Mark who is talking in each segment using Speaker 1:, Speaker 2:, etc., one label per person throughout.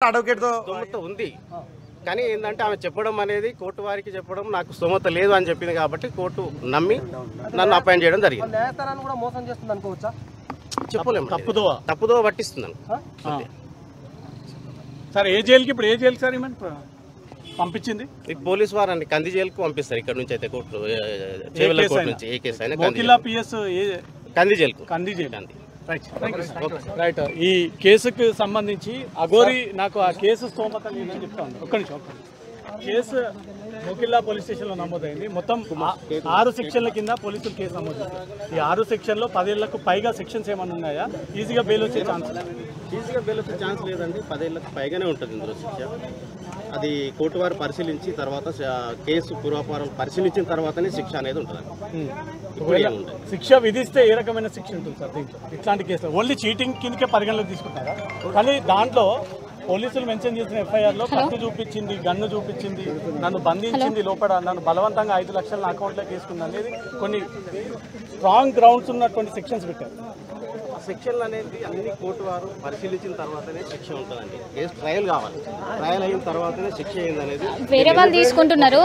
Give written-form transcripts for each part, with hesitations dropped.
Speaker 1: స్తోమత ఉంది కానీ ఏంటంటే ఆమె చెప్పడం అనేది కోర్టు వారికి చెప్పడం నాకు స్తోమత లేదు అని చెప్పింది కాబట్టి కోర్టు నమ్మి నన్ను అపాయింట్ చేయడం జరిగింది.
Speaker 2: న్యాయస్థానాన్ని కూడా మోసం చేస్తుంది అనుకోవచ్చా?
Speaker 1: చెప్పలేము, తప్పుదో పట్టిస్తున్నాను.
Speaker 3: సార్ ఏ జైలుకి ఇప్పుడు ఏ జైలు సార్ పంపించింది?
Speaker 1: పోలీసు వారిని కంది జైలుకు పంపిస్తారు. ఇక్కడ నుంచి అయితే కోర్టు కోర్టు నుంచి ఏ కేసు అయినా కంది జైలుకు.
Speaker 3: రైట్. ఈ కేసుకు సంబంధించి అఘోరి నాకు ఆ కేసు స్తోమత లేదని చెప్తాను. ఒక్క నిమిషం. కేసు మోకిల్లా పోలీస్ స్టేషన్లో నమోదైంది. మొత్తం 6 సెక్షన్ల కింద పోలీసులు కేసు నమోదు. ఈ 6 సెక్షన్లో 10 ఏళ్లకు పైగా సెక్షన్స్ ఏమైనా ఉన్నాయా? ఈజీగా బెయిల్ వచ్చే ఛాన్స్?
Speaker 1: ఈజీగా బెయిల్ వచ్చే ఛాన్స్ లేదండి. 10 ఏళ్లకు పైగానే ఉంటుంది ఇందులో శిక్ష. అది కోర్టు వారు పరిశీలించి తర్వాత కేసు పూర్వాపారాలు పరిశీలించిన తర్వాతనే శిక్ష అనేది ఉంటుంది.
Speaker 3: శిక్ష విధిస్తే ఏ రకమైన శిక్ష ఉంటుంది సార్ దీంట్లో? ఇట్లాంటి కేసులు ఓన్లీ చీటింగ్ కిందకే పరిగణలోకి తీసుకుంటారా? కానీ దాంట్లో పోలీసులు మెన్షన్ చేసిన ఎఫ్ఐఆర్లో కత్తి చూపించింది, గన్ను చూపించింది, నన్ను బంధించింది, లోపల నన్ను బలవంతంగా 5 లక్షలు నా అకౌంట్లోకి వేసుకుంది అనేది కొన్ని స్ట్రాంగ్ గ్రౌండ్స్ ఉన్నటువంటి సెక్షన్స్ పెట్టారు.
Speaker 1: సెక్షన్లు అనేది అన్ని కోర్టు వారు పరిశీలించిన తర్వాతనే శిక్ష ఉంటుందండి. కేసు ట్రయల్ కావాలి, ట్రయల్ అయిన తర్వాతనే శిక్ష అయింది అనేది
Speaker 4: వేరే వాళ్ళు తీసుకుంటున్నారు.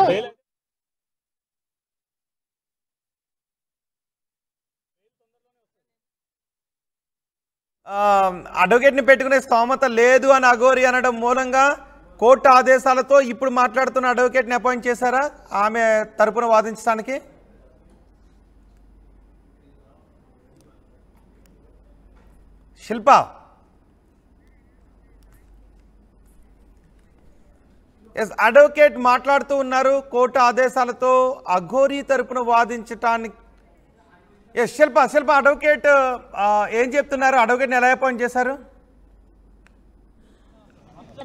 Speaker 2: అడ్వకేట్ని పెట్టుకునే స్తోమత లేదు అని అఘోరి అనడం మూలంగా కోర్టు ఆదేశాలతో ఇప్పుడు మాట్లాడుతున్న అడ్వకేట్ని అపాయింట్ చేశారా ఆమె తరపున వాదించడానికి? శిల్ప, ఎస్, అడ్వకేట్ మాట్లాడుతూ ఉన్నారు. కోర్టు ఆదేశాలతో అఘోరి తరపున వాదించటానికి. ఎస్ శిల్ప, అడ్వకేట్ ఏం చెప్తున్నారు? అడ్వకేట్ని ఎలా అపాయింట్ చేశారు?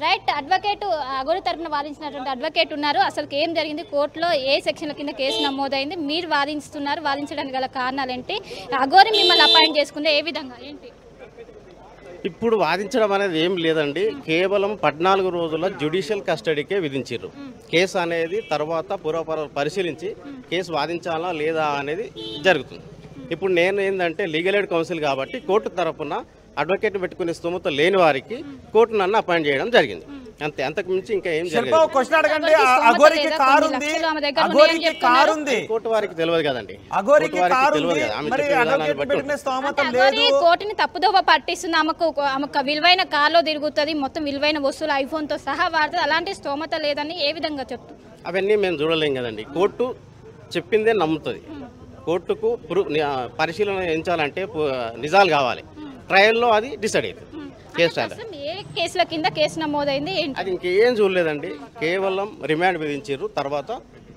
Speaker 4: రైట్, అడ్వకేట్ అఘోరి తరపున వాదించినటువంటి అడ్వకేట్ ఉన్నారు. అసలు ఏం జరిగింది, కోర్టులో ఏ సెక్షన్ల కింద కేసు నమోదైంది, మీరు వాదిస్తున్నారు, వాదించడానికి గల కారణాలు ఏంటి, అఘోరి మిమ్మల్ని అపాయింట్ చేసుకుంది ఏ విధంగా ఏంటి?
Speaker 1: ఇప్పుడు వాదించడం అనేది ఏం లేదండి. కేవలం 14 రోజుల జ్యుడిషియల్ కస్టడీకే విధించారు. కేసు అనేది తర్వాత పూర్వపరాలు పరిశీలించి కేసు వాదించాలా లేదా అనేది జరుగుతుంది. ఇప్పుడు నేను ఏంటంటే లీగల్ ఎయిడ్ కౌన్సిల్ కాబట్టి కోర్టు తరఫున అడ్వకేట్ పెట్టుకునే స్తోమత లేని వారికి కోర్టు నన్ను అపాయింట్ చేయడం జరిగింది. అంతే, అంతకు మించి ఇంకా ఏం జరగదు. కోర్టు వారికి తెలియదు కదండి.
Speaker 4: కోర్టుని తప్పుదోవ పట్టిస్తుంది. ఆమెకు విలువైన కార్లో తిరుగుతుంది, మొత్తం విలువైన వస్తువులు ఐఫోన్ తో సహా వాడుతుంది. అలాంటి స్తోమత లేదని ఏ విధంగా చెప్తుంది?
Speaker 1: అవన్నీ మేము చూడలేం కదండి. కోర్టు చెప్పిందే నమ్ముతుంది. కోర్టుకు పరిశీలన ఎంచాలంటే నిజాలు కావాలి. ట్రయల్లో అది డిసైడ్ అవుతుంది.
Speaker 4: ఏ కేసుల కింద కేసు నమోదైంది
Speaker 1: అది ఇంకేం చూడలేదండి. కేవలం రిమాండ్ విధించారు. తర్వాత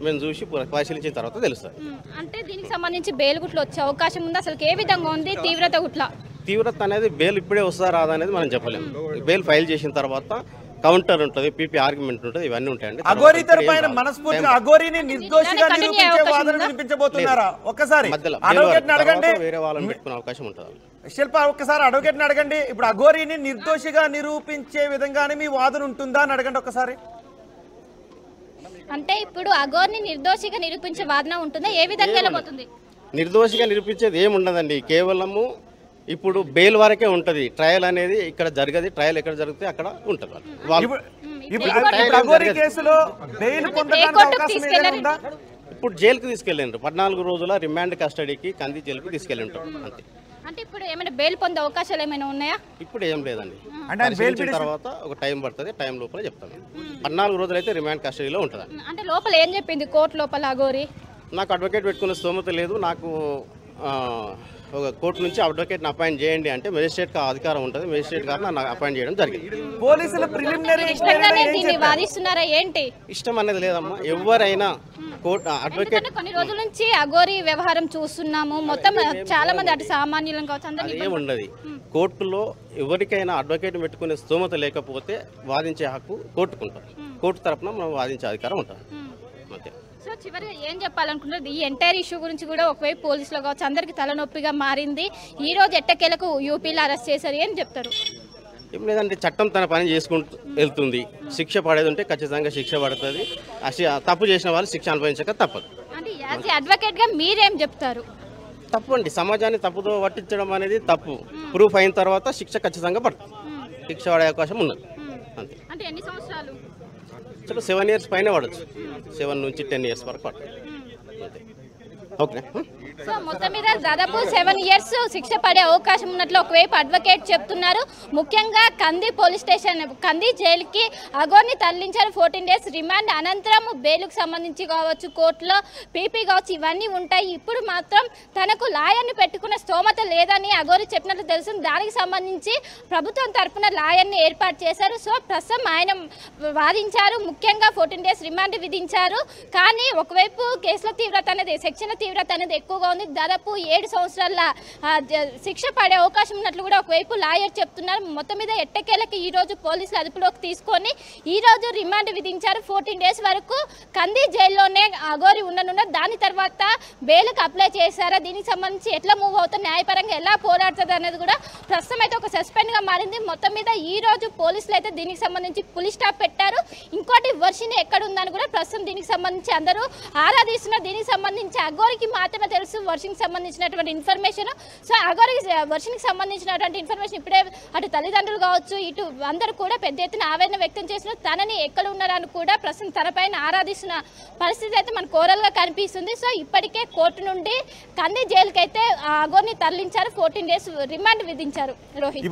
Speaker 1: మేము చూసి పరిశీలించిన తర్వాత తెలుస్తుంది.
Speaker 4: అంటే దీనికి సంబంధించి బెయిల్ గుట్లు వచ్చే అవకాశం ఉంది. అసలు ఏ విధంగా ఉంది తీవ్రత గుట్ల?
Speaker 1: తీవ్రత అనేది బెయిల్ ఇప్పుడే వస్తుందా రాదా అనేది మనం చెప్పలేము. బెయిల్ ఫైల్ చేసిన తర్వాత కౌంటర్ ఉంటుంది, పీపీ ఆర్గ్యుమెంట్ ఉంటుంది, ఇవన్నీ ఉంటాయండి.
Speaker 2: అఘోరి తరపున మనస్ఫూర్తిగా అఘోరిని నిర్దోషిగా నిరూపించే వాదన వినిపించబోతున్నారా? ఒక్కసారి అడ్వకేట్ని అడగండి.
Speaker 1: వేరే వాళ్ళని పెట్టుకునే అవకాశం ఉంటుంది.
Speaker 2: శిల్ప, ఒక్కసారి అడ్వకేట్ని అడగండి. ఇప్పుడు అఘోరిని నిర్దోషిగా నిరూపించే విధంగానే మీ వాదన ఉంటుందా అని అడగండి ఒక్కసారి.
Speaker 4: అంటే ఇప్పుడు అఘోరిని నిర్దోషిగా నిరూపించే వాదన ఉంటుందా? ఏ విధంగా వెళ్ళబోతుంది?
Speaker 1: నిర్దోషిగా నిరూపించేది ఏమి ఉండదండి. కేవలము ఇప్పుడు బెయిల్ వరకే ఉంటుంది. ట్రయల్ అనేది ఇక్కడ జరగదు. ట్రయల్ ఎక్కడ జరిగితే అక్కడ ఉంటుంది. ఇప్పుడు జైలుకి తీసుకెళ్ళండి. 14 రోజుల రిమాండ్ కస్టడీకి కంది జైలుకి తీసుకెళ్ళి ఉంటాం అంతే.
Speaker 4: అంటే ఇప్పుడు ఏమైనా బెయిల్ పొందే అవకాశాలు ఏమైనా ఉన్నాయా?
Speaker 1: ఇప్పుడు ఏం లేదండి. తర్వాత ఒక టైం పడుతుంది. టైం లోపల చెప్తాను. 14 రోజులు అయితే రిమాండ్ కస్టడీలో ఉంటుంది.
Speaker 4: అంటే లోపల ఏం చెప్పింది కోర్టు లోపల అఘోరి?
Speaker 1: నాకు అడ్వకేట్ పెట్టుకునే స్తోమత లేదు, నాకు ఒక కోర్టు నుంచి అడ్వకేట్ని అపాయింట్ చేయండి అంటే మెజిస్ట్రేట్ అధికారం ఉంటుంది. మెజిస్ట్రేట్ గారు నన్ను అపాయింట్ చేయడం జరిగింది.
Speaker 2: పోలీసులు ప్రిలిమినరీ
Speaker 4: వాదిస్తున్నారా ఏంటి?
Speaker 1: ఇష్టం అనేది లేదమ్మా. ఎవరైనా కోర్టు అడ్వకేట్
Speaker 4: కొన్ని రోజుల నుంచి అఘోరి వ్యవహారం చూస్తున్నాము. మొత్తం చాలా మంది అటు సామాన్యులను కావచ్చు
Speaker 1: ఏముండదు. కోర్టులో ఎవరికైనా అడ్వకేట్ పెట్టుకునే స్తోమత లేకపోతే వాదించే హక్కు కోర్టుకుంటాం. కోర్టు తరఫున మనం వాదించే అధికారం ఉంటుంది అంతే.
Speaker 4: సో చివరిగా ఏం చెప్పాలనుకుంటున్నారు? ఈ ఎంటైర్ ఇష్యూ గురించి కూడా ఒకవైపు పోలీసులు కావచ్చు అందరికి తలనొప్పిగా మారింది. ఈ రోజు ఎట్టకేలకు యూపీలో అరెస్ట్ చేశారు, ఏం చెప్తారు?
Speaker 1: ఏం లేదంటే చట్టం తన పని చేసుకుంటూ వెళ్తుంది. శిక్ష పడేది ఉంటే ఖచ్చితంగా శిక్ష పడుతుంది. తప్పు చేసిన వాళ్ళు శిక్ష అనుభవించక తప్పదు.
Speaker 4: అంటే యాజ్ అడ్వకేట్ గా మీరేం చెప్తారు?
Speaker 1: తప్పు అండి. సమాజాన్ని తప్పుతో పట్టించడం అనేది తప్పు. ప్రూఫ్ అయిన తర్వాత శిక్ష ఖచ్చితంగా పడుతుంది. శిక్ష పడే అవకాశం ఉన్నది. అంతే.
Speaker 4: అంటే ఎన్ని సంవత్సరాలు?
Speaker 1: చలో 7 years పైన పడవచ్చు, 7 నుంచి 10 years వరకు పడుతుంది అంతే. ఓకేనా?
Speaker 4: సో మొత్తం మీద దాదాపు 7 years శిక్ష పడే అవకాశం ఉన్నట్లు ఒకవైపు అడ్వకేట్ చెప్తున్నారు. ముఖ్యంగా కంది పోలీస్ స్టేషన్, కంది జైలుకి అగోర్ని తరలించారు. 14 days రిమాండ్ అనంతరం బెయిల్కి సంబంధించి కావచ్చు, కోర్టులో పీపీ కావచ్చు, ఇవన్నీ ఉంటాయి. ఇప్పుడు మాత్రం తనకు లాయర్ని పెట్టుకున్న స్తోమత లేదని అగోరి చెప్పినట్లు తెలుస్తుంది. దానికి సంబంధించి ప్రభుత్వం తరఫున లాయర్ని ఏర్పాటు చేశారు. సో ప్రస్తుతం ఆయన వాదించారు. ముఖ్యంగా 14 days రిమాండ్ విధించారు. కానీ ఒకవైపు కేసుల తీవ్రత అనేది, సెక్షన్ల తీవ్రత అనేది ఎక్కువగా ఉంది. దాదాపు 7 సంవత్సరాల శిక్ష పడే అవకాశం ఉన్నట్లు కూడా ఒకవైపు లాయర్ చెప్తున్నారు. మొత్తం మీద ఎట్టకేలకి ఈ రోజు పోలీసులు అదుపులోకి తీసుకొని ఈ రోజు రిమాండ్ విధించారు. 14 days వరకు కంది జైల్లోనే అగోరి ఉండనున్నారు. దాని తర్వాత బెయిల్కి అప్లై చేశారా, దీనికి సంబంధించి ఎట్లా మూవ్ అవుతుంది, న్యాయపరంగా ఎలా పోరాడుతుంది అనేది కూడా ప్రస్తుతం అయితే ఒక సస్పెండ్గా మారింది. మొత్తం మీద ఈ రోజు పోలీసులు అయితే దీనికి సంబంధించి పులి స్టాప్ పెట్టారు. ఇంకోటి వర్షిని ఎక్కడ ఉందని కూడా ప్రస్తుతం దీనికి సంబంధించి అందరూ ఆరాధిస్తున్నారు. దీనికి సంబంధించి అగోరికి మాత్రమే తెలుసు వర్షికి సంబంధించినటువంటి ఇన్ఫర్మేషన్. సో అగోరికి వర్షికి సంబంధించినటువంటి ఇన్ఫర్మేషన్ ఇప్పుడే అటు తల్లిదండ్రులు కావచ్చు, ఇటు అందరూ కూడా పెద్ద ఎత్తున ఆవేదన వ్యక్తం చేసిన తనని ఎక్కడ ఉన్నారని కూడా ప్రస్తుతం తనపైన ఆరాధిస్తున్న పరిస్థితి అయితే మనకు ఓరల్గా కనిపిస్తుంది. సో ఇప్పటికే కోర్టు నుండి కంది జైలుకి అయితే అగోర్ని తరలించారు. 14 days రిమాండ్ విధించారు. రోహిత్.